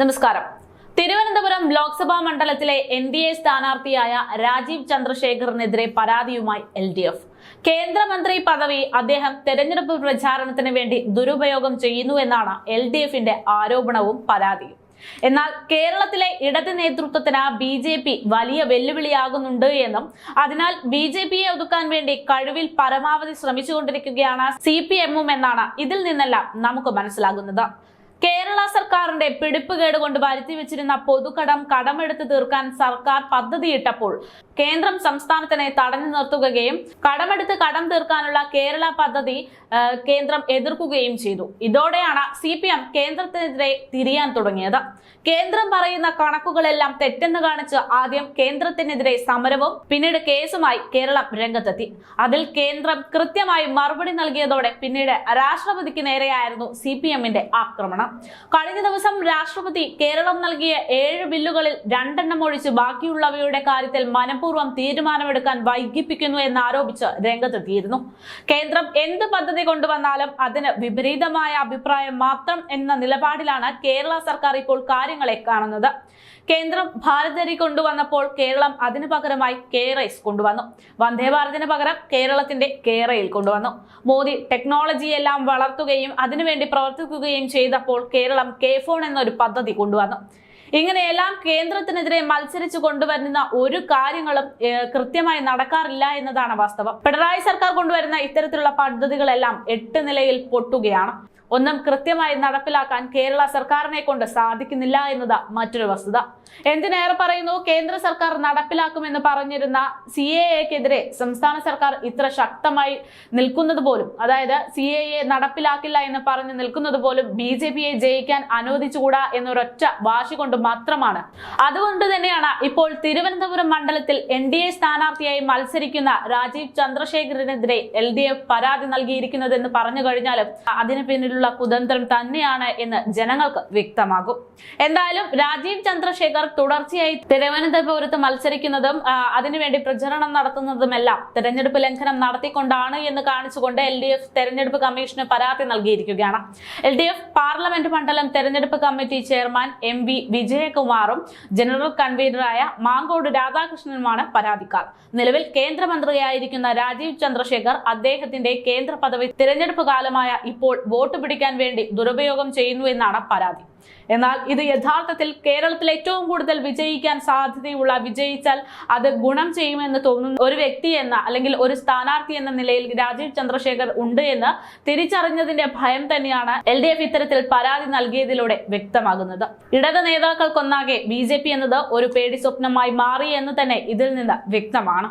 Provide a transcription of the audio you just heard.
നമസ്കാരം. തിരുവനന്തപുരം ലോക്സഭാ മണ്ഡലത്തിലെ NDA സ്ഥാനാർത്ഥിയായ രാജീവ് ചന്ദ്രശേഖറിനെതിരെ പരാതിയുമായി LDF. കേന്ദ്രമന്ത്രി പദവി അദ്ദേഹം തെരഞ്ഞെടുപ്പ് പ്രചാരണത്തിന് വേണ്ടി ദുരുപയോഗം ചെയ്യുന്നുവെന്നാണ് LDFന്റെ ആരോപണവും പരാതിയും. എന്നാൽ കേരളത്തിലെ ഇടത് നേതൃത്വത്തിന് BJP വലിയ വെല്ലുവിളിയാകുന്നുണ്ട് എന്നും അതിനാൽ BJPയെ ഒതുക്കാൻ വേണ്ടി കഴിവിൽ പരമാവധി ശ്രമിച്ചുകൊണ്ടിരിക്കുകയാണ് CPM എന്നാണ് ഇതിൽ നിന്നെല്ലാം നമുക്ക് മനസ്സിലാകുന്നത്. കേരള സർക്കാരിന്റെ പിടിപ്പുകേട് കൊണ്ട് വരുത്തി വെച്ചിരുന്ന പൊതുകടം കടമെടുത്ത് തീർക്കാൻ സർക്കാർ പദ്ധതിയിട്ടപ്പോൾ കേന്ദ്രം സംസ്ഥാനത്തിനെ തടഞ്ഞു നിർത്തുകയും കടമെടുത്ത് കടം തീർക്കാനുള്ള കേരള പദ്ധതി കേന്ദ്രം എതിർക്കുകയും ചെയ്തു. ഇതോടെയാണ് CPM കേന്ദ്രത്തിനെതിരെ തിരിയാൻ തുടങ്ങിയത്. കേന്ദ്രം പറയുന്ന കണക്കുകളെല്ലാം തെറ്റെന്ന് കാണിച്ച് ആദ്യം കേന്ദ്രത്തിനെതിരെ സമരവും പിന്നീട് കേസുമായി കേരളം രംഗത്തെത്തി. അതിൽ കേന്ദ്രം കൃത്യമായി മറുപടി നൽകിയതോടെ പിന്നീട് രാഷ്ട്രപതിക്ക് നേരെയായിരുന്നു CPMന്റെ ആക്രമണം. കഴിഞ്ഞ ദിവസം രാഷ്ട്രപതി കേരളം നൽകിയ 7 ബില്ലുകളിൽ 2 എണ്ണം ഒഴിച്ച് ബാക്കിയുള്ളവയുടെ കാര്യത്തിൽ മനഃപൂർവ്വം തീരുമാനമെടുക്കാൻ വൈകിപ്പിക്കുന്നു എന്നാരോപിച്ച് രംഗത്തെത്തിയിരുന്നു. കേന്ദ്രം എന്ത് പദ്ധതി കൊണ്ടുവന്നാലും അതിന് വിപരീതമായ അഭിപ്രായം മാത്രം എന്ന നിലപാടിലാണ് കേരള സർക്കാർ ഇപ്പോൾ കാര്യങ്ങളെ കാണുന്നത്. കേന്ദ്രം ഭാരതരി കൊണ്ടുവന്നപ്പോൾ കേരളം അതിനു പകരമായി K-Rail കൊണ്ടുവന്നു. വന്ദേ ഭാരതിന് പകരം കേരളത്തിന്റെ K-Rail കൊണ്ടുവന്നു. മോദി ടെക്നോളജിയെല്ലാം വളർത്തുകയും അതിനുവേണ്ടി പ്രവർത്തിക്കുകയും ചെയ്തപ്പോൾ കേരളം K-Phone എന്നൊരു പദ്ധതി കൊണ്ടുവന്നു. ഇങ്ങനെയെല്ലാം കേന്ദ്രത്തിനെതിരെ മത്സരിച്ചു കൊണ്ടുവരുന്ന ഒരു കാര്യങ്ങളും കൃത്യമായി നടക്കാറില്ല എന്നതാണ് വാസ്തവം. പിണറായി സർക്കാർ കൊണ്ടുവരുന്ന ഇത്തരത്തിലുള്ള പദ്ധതികളെല്ലാം 8 നിലയിൽ പൊട്ടുകയാണ്. ഒന്നും കൃത്യമായി നടപ്പിലാക്കാൻ കേരള സർക്കാരിനെ കൊണ്ട് സാധിക്കുന്നില്ല എന്നത് മറ്റൊരു വസ്തുത. എന്തിനേറെ പറയുന്നു, കേന്ദ്ര സർക്കാർ നടപ്പിലാക്കുമെന്ന് പറഞ്ഞിരുന്ന CAA-ക്കെതിരെ സംസ്ഥാന സർക്കാർ ഇത്ര ശക്തമായി നിൽക്കുന്നത് പോലും, അതായത് CAA നടപ്പിലാക്കില്ല എന്ന് പറഞ്ഞു നിൽക്കുന്നത് പോലും BJPയെ ജയിക്കാൻ അനുവദിച്ചുകൂടാ എന്നൊരൊറ്റ വാശി കൊണ്ട് മാത്രമാണ്. അതുകൊണ്ട് തന്നെയാണ് ഇപ്പോൾ തിരുവനന്തപുരം മണ്ഡലത്തിൽ NDA സ്ഥാനാർത്ഥിയായി മത്സരിക്കുന്ന രാജീവ് ചന്ദ്രശേഖറിനെതിരെ LDF പരാതി നൽകിയിരിക്കുന്നത് എന്ന് പറഞ്ഞു കഴിഞ്ഞാലും അതിന് പിന്നിലുള്ള കുതന്ത്രം തന്നെയാണ് എന്ന് ജനങ്ങൾക്ക് വ്യക്തമാകും. എന്തായാലും രാജീവ് ചന്ദ്രശേഖർ തുടർച്ചയായി തിരുവനന്തപുരത്ത് മത്സരിക്കുന്നതും അതിനുവേണ്ടി പ്രചരണം നടത്തുന്നതുമെല്ലാം തെരഞ്ഞെടുപ്പ് ലംഘനം നടത്തിക്കൊണ്ടാണ് എന്ന് കാണിച്ചുകൊണ്ട് LDF തെരഞ്ഞെടുപ്പ് കമ്മീഷന് പരാതി നൽകിയിരിക്കുകയാണ്. LDF പാർലമെന്റ് മണ്ഡലം തെരഞ്ഞെടുപ്പ് കമ്മിറ്റി ചെയർമാൻ MV വിജയകുമാറും ജനറൽ കൺവീനറായ മാങ്കോട് രാധാകൃഷ്ണനുമാണ് പരാതിക്കാർ. നിലവിൽ കേന്ദ്രമന്ത്രിയായിരിക്കുന്ന രാജീവ് ചന്ദ്രശേഖർ അദ്ദേഹത്തിന്റെ കേന്ദ്ര പദവി തിരഞ്ഞെടുപ്പ് കാലമായ ഇപ്പോൾ വോട്ട് പിടിക്കാൻ വേണ്ടി ദുരുപയോഗം ചെയ്യുന്നു എന്നാണ് പരാതി. എന്നാൽ ഇത് യഥാർത്ഥത്തിൽ കേരളത്തിൽ ഏറ്റവും കൂടുതൽ വിജയിക്കാൻ സാധ്യതയുള്ള, വിജയിച്ചാൽ അത് ഗുണം ചെയ്യുമെന്ന് തോന്നുന്ന ഒരു വ്യക്തി എന്ന അല്ലെങ്കിൽ ഒരു സ്ഥാനാർത്ഥി എന്ന നിലയിൽ രാജീവ് ചന്ദ്രശേഖർ ഉണ്ട് എന്ന് തിരിച്ചറിഞ്ഞതിന്റെ ഭയം തന്നെയാണ് LDF ഇത്തരത്തിൽ പരാതി നൽകിയതിലൂടെ വ്യക്തമാകുന്നത്. ഇടത് നേതാക്കൾക്കൊന്നാകെ BJP എന്നത് ഒരു പേടി സ്വപ്നമായി മാറി എന്ന് തന്നെ ഇതിൽ നിന്ന് വ്യക്തമാണ്.